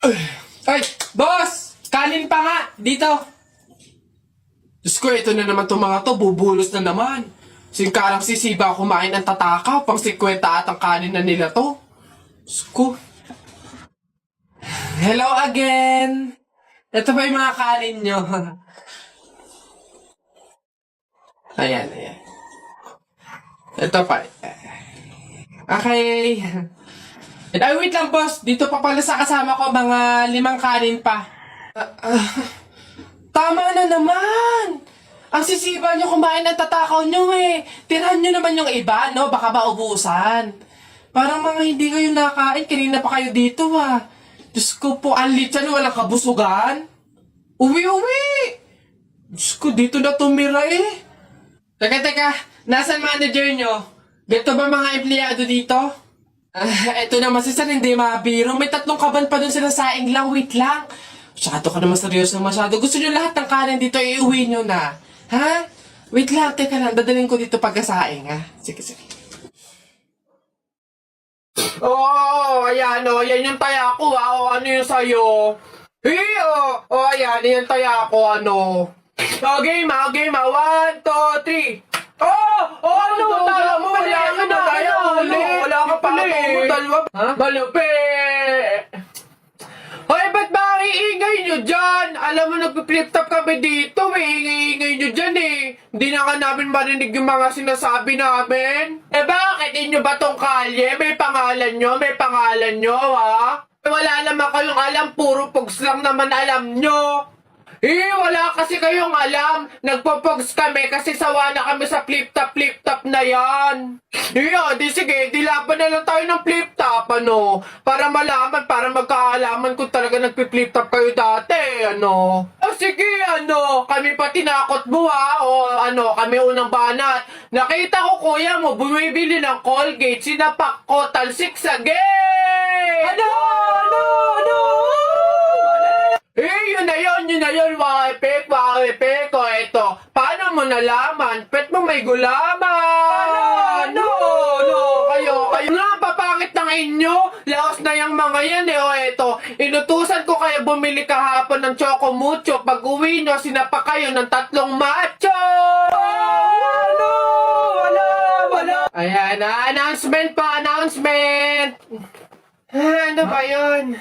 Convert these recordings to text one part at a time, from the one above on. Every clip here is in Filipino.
Ay, boss! Kanin pa nga! Dito! Diyos ko, ito na naman itong mga to. Bubulos na naman. Singkarang sisiba kumain ng tatakaw. Pang 50 at ang kanin na nila to. Diyos ko. Hello again! Ito ba yung mga kanin nyo? Ayan, ayan. Ito pa. Okay. Ay, wait lang, boss. Dito pa pala sa kasama ko, mga 5 kanin pa. Tama na naman! Ang sisiba nyo kumain ng tatakaw nyo eh. Tirahan nyo naman yung iba, no? Baka maubusan. Parang mga hindi kayo nakain. Kanina pa kayo dito, ah. Diyos ko po, ang litsan, walang kabusugan. Uwi! Diyos ko, dito na tumira eh. Teka. Nasaan manager nyo? Ganito ba mga empleyado dito? Eto naman si Sir, hindi mabiro. May 3 kaban pa dun sila saing lang. Wait lang. Masyado ka naman seryoso masyado. Gusto nyo lahat ng kanin dito, iuwi nyo na. Ha? Wait lang, teka lang. Dadalhin ko dito pagkasaing, ha? Sige. Ayan, yan yung taya ko, ha? Ano yung sa'yo? Ayan, yung taya ko, ano? Game, 1, 2, 3. Ano? Tala mo, wala ka na. Wala ka pala eh. Malupi! Hoy, ba't ba ang iingay nyo dyan? Alam mo, nag-flip top kami dito. May iingay nyo dyan eh. Hindi na ka namin marinig yung mga sinasabi namin. Bakit inyo ba tong kalye? May pangalan nyo, ha? Wala naman kayong alam. Puro pugs lang naman alam nyo. Wala kasi kayong alam. Nagpo-pogs kami kasi sawa na kami sa flip-top na yan. Di sige, dilaban na lang tayo ng flip-top, ano? Para malaman, para magkaalaman kung talaga nagpi-flip-top kayo dati, ano? Sige, ano? Kami pa tinakot mo, ha? Kami unang banat. Nakita ko, kuya mo, bumibili ng Colgate, sinapak ko, talsik sa gay! Ano? Yun na yun, wakipik, o eto. Paano mo nalaman? Pet mo may gulaman! Kayo nga papangit ng inyo! Laos na yung mga yan eto. Inutusan ko kayo bumili kahapon ng Choco Mucho. Pag uwi nyo, sinapa kayo ng 3 macho! Wala! Ayan, announcement! Ano ba yun?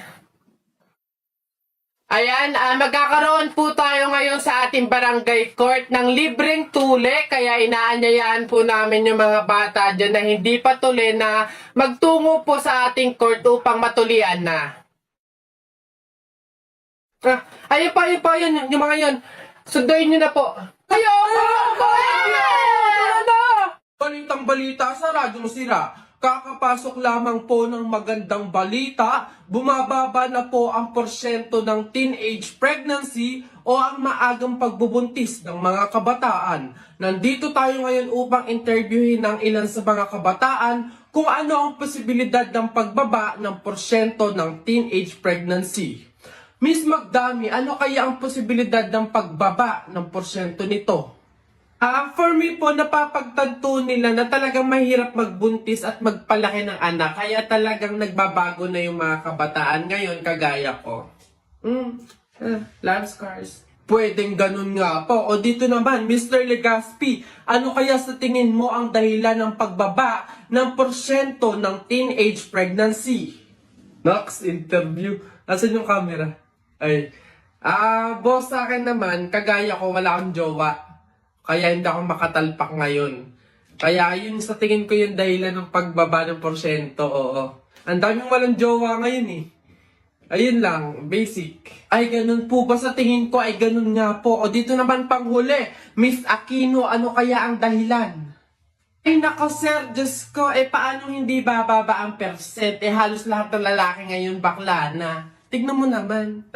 Ayan, magkakaroon po tayo ngayon sa ating barangay court ng libreng tuli. Kaya inaanyayahan po namin yung mga bata dyan na hindi pa tuli na magtungo po sa ating court upang matulian na. Ayun pa yun, yung mga yun. Sunduin nyo na po. Balitang balita sa Radyo Masira. Kakapasok lamang po ng magandang balita, bumababa na po ang porsyento ng teenage pregnancy o ang maagang pagbubuntis ng mga kabataan. Nandito tayo ngayon upang interviewin ng ilan sa mga kabataan kung ano ang posibilidad ng pagbaba ng porsyento ng teenage pregnancy. Miss Magdami, ano kaya ang posibilidad ng pagbaba ng porsyento nito? For me po, napapagtanto nila na talagang mahirap magbuntis at magpalaki ng anak. Kaya talagang nagbabago na yung mga kabataan ngayon, kagaya ko. Love scars. Pwedeng ganun nga po. O dito naman, Mr. Legaspi, ano kaya sa tingin mo ang dahilan ng pagbaba ng porsyento ng teenage pregnancy? Next interview. Asan yung camera? Boss, sa akin naman, kagaya ko, wala akong jowa. Kaya hindi ako makatalpak ngayon. Kaya yun sa tingin ko yung dahilan ng pagbaba ng porsyento, oo. Ang daming walang jowa ngayon eh. Ayun lang, basic. Ay, ganun po ba sa tingin ko? Ay, ganun nga po. O dito naman panghuli, Miss Aquino, ano kaya ang dahilan? Ay, nako sir, Diyos ko, paano hindi bababa ang percent? Halos lahat ng lalaki ngayon bakla na. Tignan mo naman.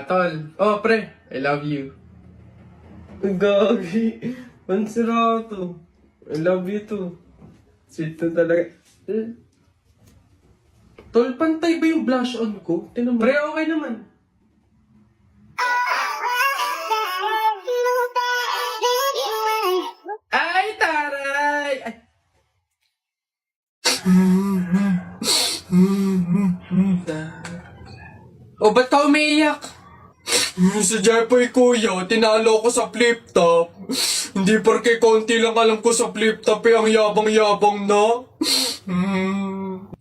Tol. Pre, I love you. Gagi. Pansira to. I love you too. Sweet to talaga. Tol, pantay ba yung blush on ko? Tinan mo. Pre, okay naman. Ay, taray! Ay. O ba't ka umiiyak? Sa Jeffoy kuya, tinalo ko sa flip top. Hindi porke konti lang alam ko sa flip top eh, ang yabang-yabang na.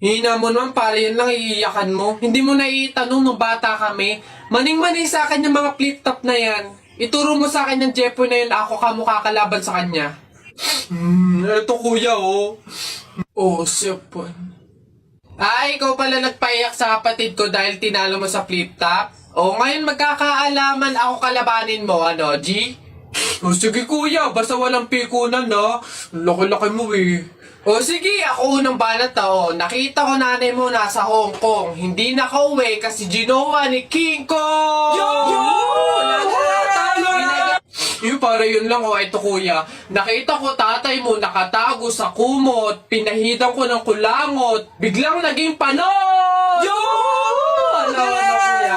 Hina mo naman, para yun lang iiyakan mo. Hindi mo na itanong nung bata kami. Maning-maning sa akin yung mga flip top na yan. Ituro mo sa akin yung Jeffoy na yun, ako ka mukha kalaban sa kanya. Eto kuya oh. Oh, sipon. Ikaw pala nagpaiyak sa kapatid ko dahil tinalo mo sa flip top? O ngayon magkakaalaman ako kalabanin mo, ano, G? O sige kuya, basta walang pikunan na. Laki-laki mo eh. O sige, ako unang banat na nakita ko nanay mo nasa Hong Kong. Hindi nakauwi kasi ginawa ni King Kong! Yung para yun lang ito kuya. Nakita ko tatay mo nakatago sa kumot. Pinahidan ko ng kulangot. Biglang naging panon!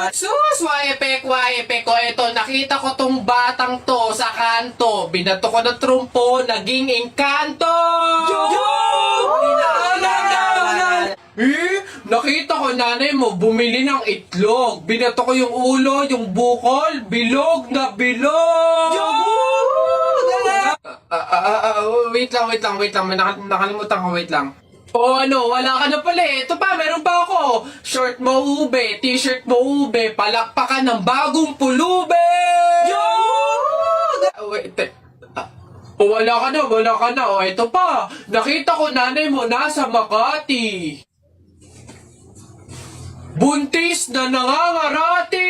Sus, waepek ko. Ito, nakita ko tong batang to sa kanto. Binato ko ng trumpo, naging engkanto! Nakita ko nanay mo bumili ng itlog. Binato ko yung ulo, yung bukol, bilog na bilog! Wait lang. Nakalimutan ko, wait lang. Wala ka na pala eh. Ito pa, meron pa ako. Short mo ube, t-shirt mo ube, palakpakan ng bagong pulube! Wala ka na. Ito pa. Nakita ko nanay mo nasa Makati. Buntis na nangangarati!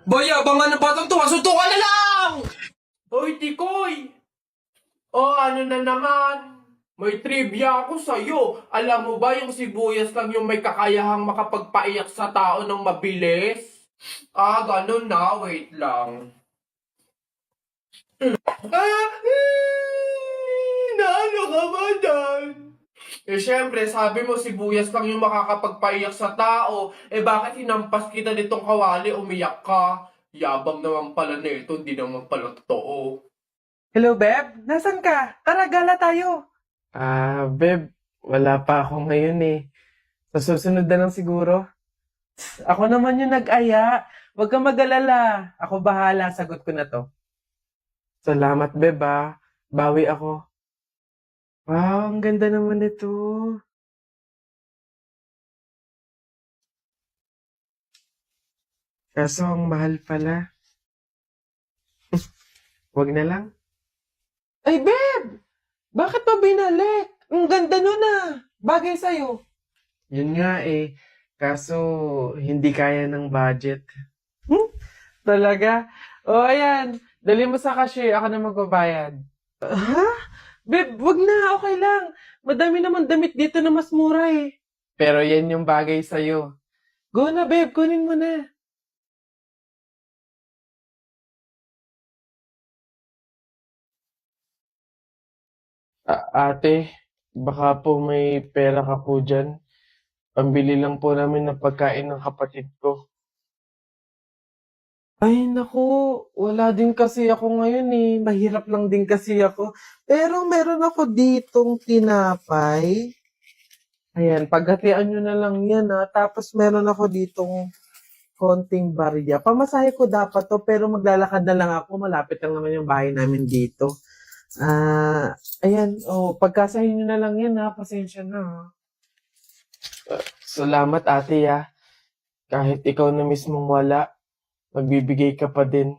Bayabangan na patang to, suntukan na lang! Hoy, Tikoy! Ano na naman? May trivia ako sa'yo. Alam mo ba yung sibuyas lang yung may kakayahang makapagpaiyak sa tao ng mabilis? Ganun na. Wait lang. Naano ka ba dyan? Siyempre, sabi mo sibuyas lang yung makakapagpaiyak sa tao. Bakit hinampas kita nitong kawali, umiyak ka? Yabang naman pala nito, hindi naman pala totoo. Hello, Beb? Nasaan ka? Tara, gala tayo. Beb, wala pa ako ngayon eh. Sa susunod na lang siguro. Ako naman yung nag-aya. Huwag kang mag-alala. Ako bahala, sagot ko na to. Salamat, Beb ah. Bawi ako. Wow, ang ganda naman nito. Kaso ang mahal pala. Wag na lang. Ay, Beb! Bakit pa binalik? Ang ganda nun ah. Bagay sa'yo. Yun nga eh. Kaso hindi kaya ng budget. Talaga? Ayan. Dali mo sa cashier. Ako na magbabayad. Ha? Beb, wag na. Okay lang. Madami naman damit dito na mas mura eh. Pero yan yung bagay sa'yo. Go na, Beb. Kunin mo na. Ate, baka po may pera ka po dyan. Pambili lang po namin ng pagkain ng kapatid ko. Ay, naku, wala din kasi ako ngayon eh. Mahirap lang din kasi ako. Pero meron ako ditong tinapay. Ayan, paghatian nyo na lang yan ha. Tapos meron ako ditong konting barya. Pamasahe ko dapat to, pero maglalakad na lang ako. Malapit lang naman yung bahay namin dito. Ayan, pagkasahin nyo na lang yan ha. Pasensya na ha. Salamat ate ah. Kahit ikaw na mismong wala, magbibigay ka pa din.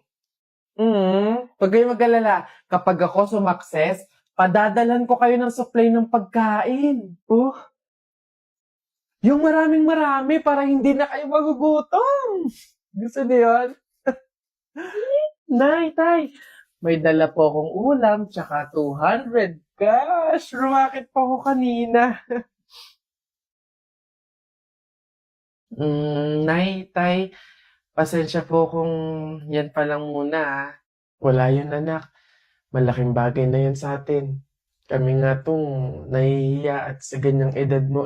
Pag kayo mag-alala, kapag ako sumakses, padadalan ko kayo ng supply ng pagkain. Yung maraming-marami para hindi na kayo magugutom. Gusto niyo yun? Nay, tay, may dala po akong ulam, tsaka 200. Gosh, rumakit pa ako kanina. Nay, tay, pasensya po kung yan pa lang muna ah. Wala yun anak. Malaking bagay na yun sa atin. Kami nga tong nahihiya at sa ganyang edad mo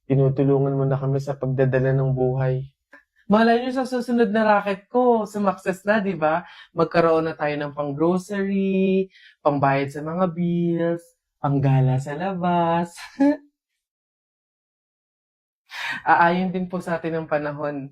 tinutulungan mo na kami sa pagdadala ng buhay. Malay nyo sa susunod na racket ko, sumakses na, di ba? Magkaroon na tayo ng pang-grocery, pangbayad sa mga bills, panggala sa labas. aayon din po sa atin ang panahon.